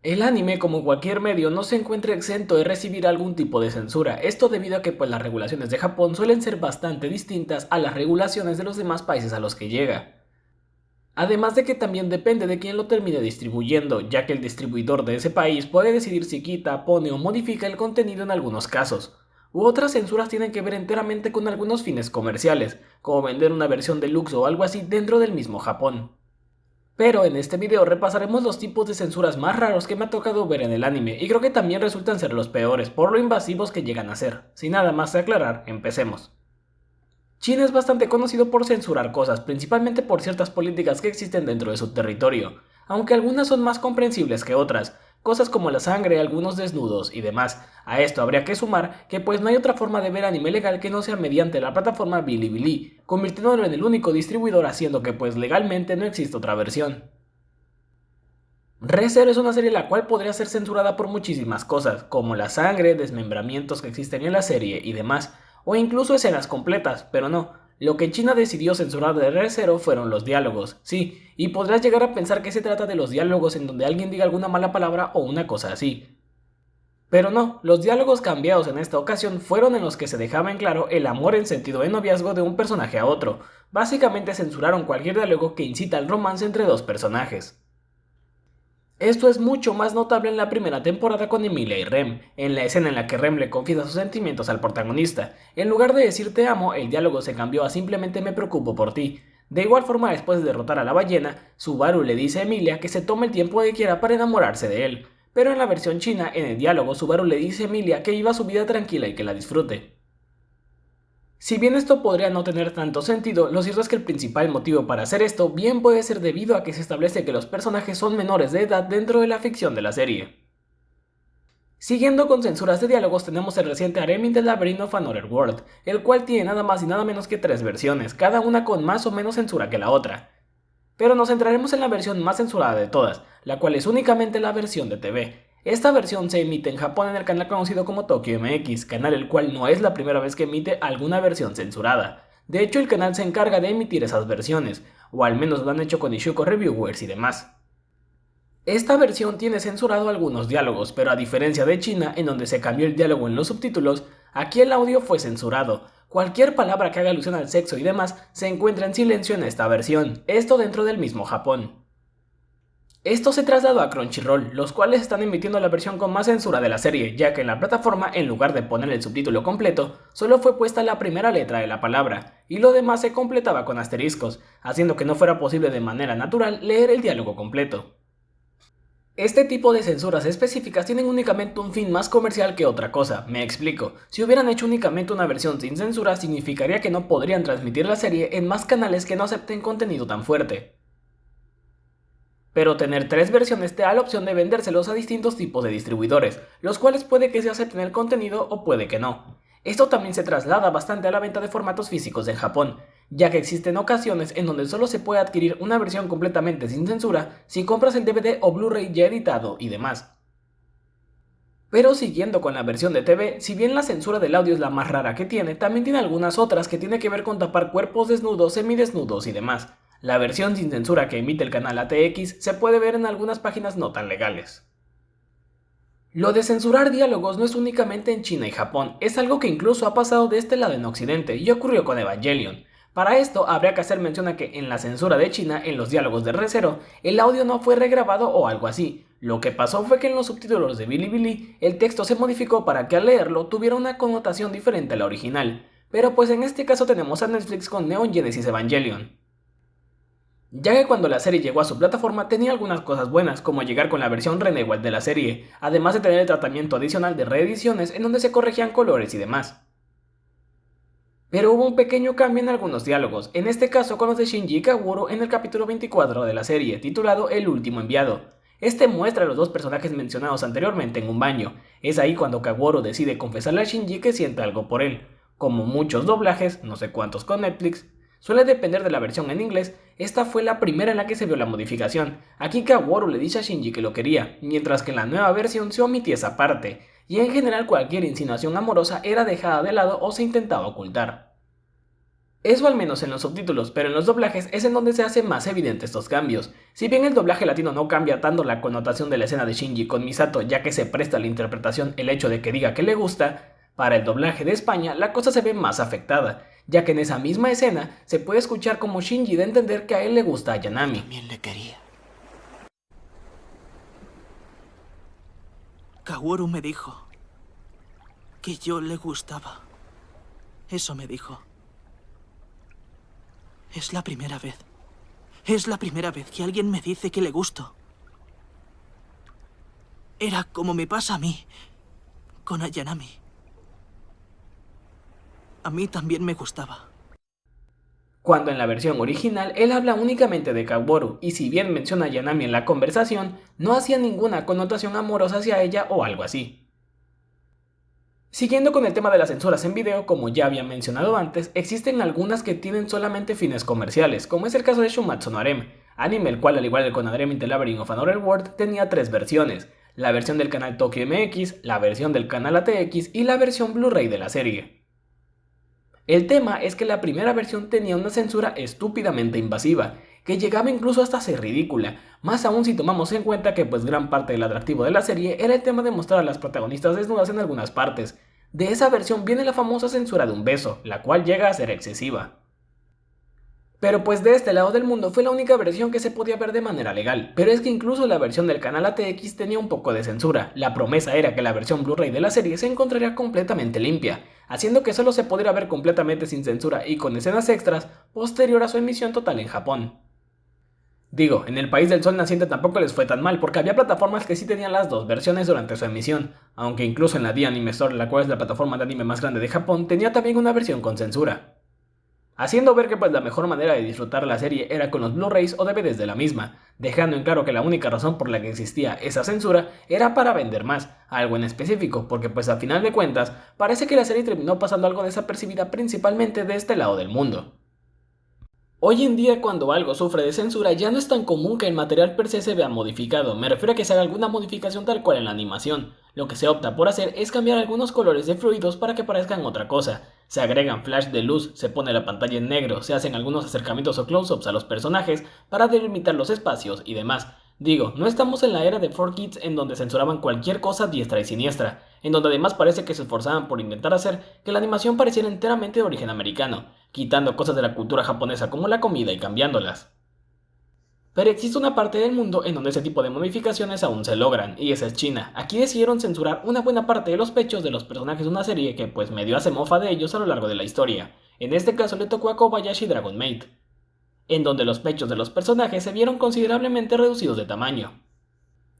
El anime, como cualquier medio, no se encuentra exento de recibir algún tipo de censura, esto debido a que pues, las regulaciones de Japón suelen ser bastante distintas a las regulaciones de los demás países a los que llega. Además de que también depende de quién lo termine distribuyendo, ya que el distribuidor de ese país puede decidir si quita, pone o modifica el contenido en algunos casos. U otras censuras tienen que ver enteramente con algunos fines comerciales, como vender una versión deluxe o algo así dentro del mismo Japón. Pero en este video repasaremos los tipos de censuras más raros que me ha tocado ver en el anime, y creo que también resultan ser los peores, por lo invasivos que llegan a ser. Sin nada más que aclarar, empecemos. China es bastante conocido por censurar cosas, principalmente por ciertas políticas que existen dentro de su territorio, aunque algunas son más comprensibles que otras, cosas como la sangre, algunos desnudos y demás. A esto habría que sumar que pues no hay otra forma de ver anime legal que no sea mediante la plataforma Bilibili, convirtiéndolo en el único distribuidor haciendo que pues legalmente no existe otra versión. Re:Zero es una serie la cual podría ser censurada por muchísimas cosas, como la sangre, desmembramientos que existen en la serie y demás, o incluso escenas completas, pero no. Lo que China decidió censurar de Re:Zero fueron los diálogos, sí, y podrás llegar a pensar que se trata de los diálogos en donde alguien diga alguna mala palabra o una cosa así. Pero no, los diálogos cambiados en esta ocasión fueron en los que se dejaba en claro el amor en sentido de noviazgo de un personaje a otro. Básicamente censuraron cualquier diálogo que incita al romance entre dos personajes. Esto es mucho más notable en la primera temporada con Emilia y Rem, en la escena en la que Rem le confiesa sus sentimientos al protagonista. En lugar de decir te amo, el diálogo se cambió a simplemente me preocupo por ti. De igual forma, después de derrotar a la ballena, Subaru le dice a Emilia que se tome el tiempo que quiera para enamorarse de él. Pero en la versión china, en el diálogo, Subaru le dice a Emilia que viva su vida tranquila y que la disfrute. Si bien esto podría no tener tanto sentido, lo cierto es que el principal motivo para hacer esto bien puede ser debido a que se establece que los personajes son menores de edad dentro de la ficción de la serie. Siguiendo con censuras de diálogos tenemos el reciente Harem in the Labyrinth of Another World, el cual tiene nada más y nada menos que 3 versiones, cada una con más o menos censura que la otra. Pero nos centraremos en la versión más censurada de todas, la cual es únicamente la versión de TV. Esta versión se emite en Japón en el canal conocido como Tokyo MX, canal el cual no es la primera vez que emite alguna versión censurada. De hecho, el canal se encarga de emitir esas versiones, o al menos lo han hecho con Ishuko Reviewers y demás. Esta versión tiene censurado algunos diálogos, pero a diferencia de China, en donde se cambió el diálogo en los subtítulos, aquí el audio fue censurado. Cualquier palabra que haga alusión al sexo y demás se encuentra en silencio en esta versión, esto dentro del mismo Japón. Esto se trasladó a Crunchyroll, los cuales están emitiendo la versión con más censura de la serie, ya que en la plataforma, en lugar de poner el subtítulo completo, solo fue puesta la primera letra de la palabra, y lo demás se completaba con asteriscos, haciendo que no fuera posible de manera natural leer el diálogo completo. Este tipo de censuras específicas tienen únicamente un fin más comercial que otra cosa, me explico. Si hubieran hecho únicamente una versión sin censura, significaría que no podrían transmitir la serie en más canales que no acepten contenido tan fuerte. Pero tener 3 versiones te da la opción de vendérselos a distintos tipos de distribuidores, los cuales puede que se acepten el contenido o puede que no. Esto también se traslada bastante a la venta de formatos físicos en Japón, ya que existen ocasiones en donde solo se puede adquirir una versión completamente sin censura si compras el DVD o Blu-ray ya editado y demás. Pero siguiendo con la versión de TV, si bien la censura del audio es la más rara que tiene, también tiene algunas otras que tiene que ver con tapar cuerpos desnudos, semidesnudos y demás. La versión sin censura que emite el canal ATX se puede ver en algunas páginas no tan legales. Lo de censurar diálogos no es únicamente en China y Japón, es algo que incluso ha pasado de este lado en Occidente y ocurrió con Evangelion. Para esto habría que hacer mención a que en la censura de China, en los diálogos de Re:Zero, el audio no fue regrabado o algo así. Lo que pasó fue que en los subtítulos de Bilibili el texto se modificó para que al leerlo tuviera una connotación diferente a la original. Pero pues en este caso tenemos a Netflix con Neon Genesis Evangelion. Ya que cuando la serie llegó a su plataforma tenía algunas cosas buenas, como llegar con la versión Renewal de la serie, además de tener el tratamiento adicional de reediciones en donde se corregían colores y demás. Pero hubo un pequeño cambio en algunos diálogos, en este caso con los de Shinji y Kaguro en el capítulo 24 de la serie, titulado El último enviado. Este muestra a los dos personajes mencionados anteriormente en un baño. Es ahí cuando Kaguro decide confesarle a Shinji que siente algo por él. Como muchos doblajes, no sé cuántos con Netflix, suele depender de la versión en inglés, esta fue la primera en la que se vio la modificación. Aquí Kaworu le dice a Shinji que lo quería, mientras que en la nueva versión se omitía esa parte, y en general cualquier insinuación amorosa era dejada de lado o se intentaba ocultar. Eso al menos en los subtítulos, pero en los doblajes es en donde se hacen más evidentes estos cambios. Si bien el doblaje latino no cambia tanto la connotación de la escena de Shinji con Misato, ya que se presta a la interpretación el hecho de que diga que le gusta, para el doblaje de España la cosa se ve más afectada, ya que en esa misma escena se puede escuchar como Shinji da a entender que a él le gusta a Yanami. También le quería. Kaworu me dijo que yo le gustaba. Eso me dijo. Es la primera vez. Es la primera vez que alguien me dice que le gusto. Era como me pasa a mí, con Ayanami. A mí también me gustaba. Cuando en la versión original él habla únicamente de Kaworu, y si bien menciona a Yanami en la conversación, no hacía ninguna connotación amorosa hacia ella o algo así. Siguiendo con el tema de las censuras en video, como ya había mencionado antes, existen algunas que tienen solamente fines comerciales, como es el caso de Shumatsu no Harem, anime el cual al igual que con Harem in the Labyrinth of Another World tenía tres versiones, la versión del canal Tokyo MX, la versión del canal ATX y la versión Blu-ray de la serie. El tema es que la primera versión tenía una censura estúpidamente invasiva, que llegaba incluso hasta ser ridícula, más aún si tomamos en cuenta que pues gran parte del atractivo de la serie era el tema de mostrar a las protagonistas desnudas en algunas partes. De esa versión viene la famosa censura de un beso, la cual llega a ser excesiva. Pero pues de este lado del mundo fue la única versión que se podía ver de manera legal, pero es que incluso la versión del canal ATX tenía un poco de censura, la promesa era que la versión Blu-ray de la serie se encontraría completamente limpia, haciendo que solo se pudiera ver completamente sin censura y con escenas extras posterior a su emisión total en Japón. Digo, en el país del sol naciente tampoco les fue tan mal, porque había plataformas que sí tenían las dos versiones durante su emisión, aunque incluso en la D-Anime Store, la cual es la plataforma de anime más grande de Japón, tenía también una versión con censura, haciendo ver que pues la mejor manera de disfrutar la serie era con los Blu-rays o DVDs de la misma, dejando en claro que la única razón por la que existía esa censura era para vender más, algo en específico, porque pues a final de cuentas parece que la serie terminó pasando algo desapercibida principalmente de este lado del mundo. Hoy en día cuando algo sufre de censura ya no es tan común que el material per se vea modificado, me refiero a que se haga alguna modificación tal cual en la animación. Lo que se opta por hacer es cambiar algunos colores de fluidos para que parezcan otra cosa. Se agregan flash de luz, se pone la pantalla en negro, se hacen algunos acercamientos o close-ups a los personajes para delimitar los espacios y demás. Digo, no estamos en la era de 4Kids en donde censuraban cualquier cosa diestra y siniestra, en donde además parece que se esforzaban por intentar hacer que la animación pareciera enteramente de origen americano, quitando cosas de la cultura japonesa como la comida y cambiándolas. Pero existe una parte del mundo en donde ese tipo de modificaciones aún se logran, y esa es China. Aquí decidieron censurar una buena parte de los pechos de los personajes de una serie que pues medio hace mofa de ellos a lo largo de la historia. En este caso le tocó a Kobayashi Dragon Maid, en donde los pechos de los personajes se vieron considerablemente reducidos de tamaño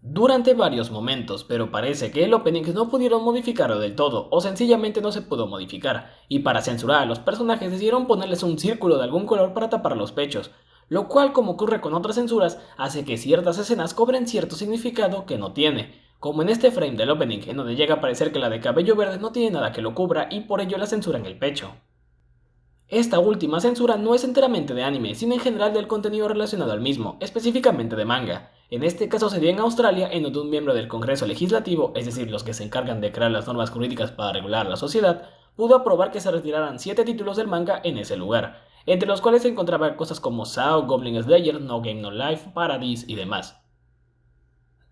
durante varios momentos, pero parece que el opening no pudieron modificarlo del todo, o sencillamente no se pudo modificar, y para censurar a los personajes decidieron ponerles un círculo de algún color para tapar los pechos, lo cual, como ocurre con otras censuras, hace que ciertas escenas cobren cierto significado que no tiene, como en este frame del opening, en donde llega a parecer que la de cabello verde no tiene nada que lo cubra y por ello la censura en el pecho. Esta última censura no es enteramente de anime, sino en general del contenido relacionado al mismo, específicamente de manga. En este caso sería en Australia, en donde un miembro del Congreso Legislativo, es decir, los que se encargan de crear las normas jurídicas para regular la sociedad, pudo aprobar que se retiraran 7 títulos del manga en ese lugar, entre los cuales se encontraban cosas como SAO, Goblin Slayer, No Game No Life, Paradise y demás.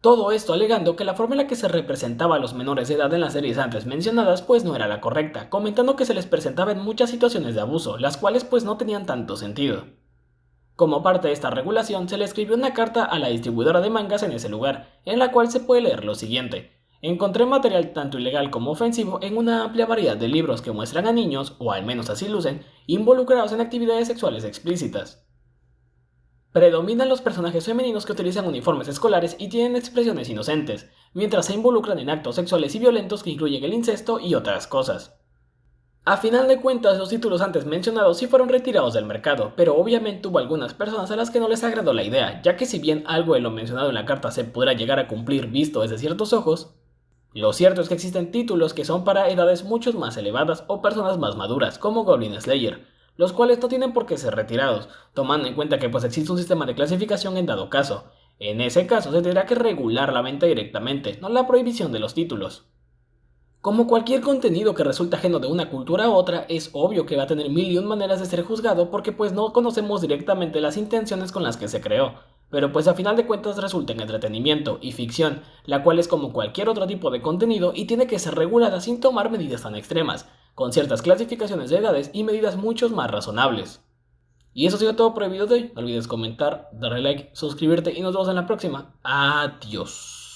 Todo esto alegando que la forma en la que se representaba a los menores de edad en las series antes mencionadas pues no era la correcta, comentando que se les presentaba en muchas situaciones de abuso, las cuales pues no tenían tanto sentido. Como parte de esta regulación se le escribió una carta a la distribuidora de mangas en ese lugar, en la cual se puede leer lo siguiente: encontré material tanto ilegal como ofensivo en una amplia variedad de libros que muestran a niños, o al menos así lucen, involucrados en actividades sexuales explícitas. Predominan los personajes femeninos que utilizan uniformes escolares y tienen expresiones inocentes, mientras se involucran en actos sexuales y violentos que incluyen el incesto y otras cosas. A final de cuentas, los títulos antes mencionados sí fueron retirados del mercado, pero obviamente hubo algunas personas a las que no les agradó la idea, ya que si bien algo de lo mencionado en la carta se podrá llegar a cumplir visto desde ciertos ojos, lo cierto es que existen títulos que son para edades mucho más elevadas o personas más maduras, como Goblin Slayer, los cuales no tienen por qué ser retirados, tomando en cuenta que pues existe un sistema de clasificación en dado caso. En ese caso se tendrá que regular la venta directamente, no la prohibición de los títulos. Como cualquier contenido que resulta ajeno de una cultura a otra, es obvio que va a tener mil y un maneras de ser juzgado porque pues no conocemos directamente las intenciones con las que se creó. Pero pues a final de cuentas resulta en entretenimiento y ficción, la cual es como cualquier otro tipo de contenido y tiene que ser regulada sin tomar medidas tan extremas, con ciertas clasificaciones de edades y medidas mucho más razonables. Y eso ha sido todo por el video de hoy. No olvides comentar, darle like, suscribirte y nos vemos en la próxima. Adiós.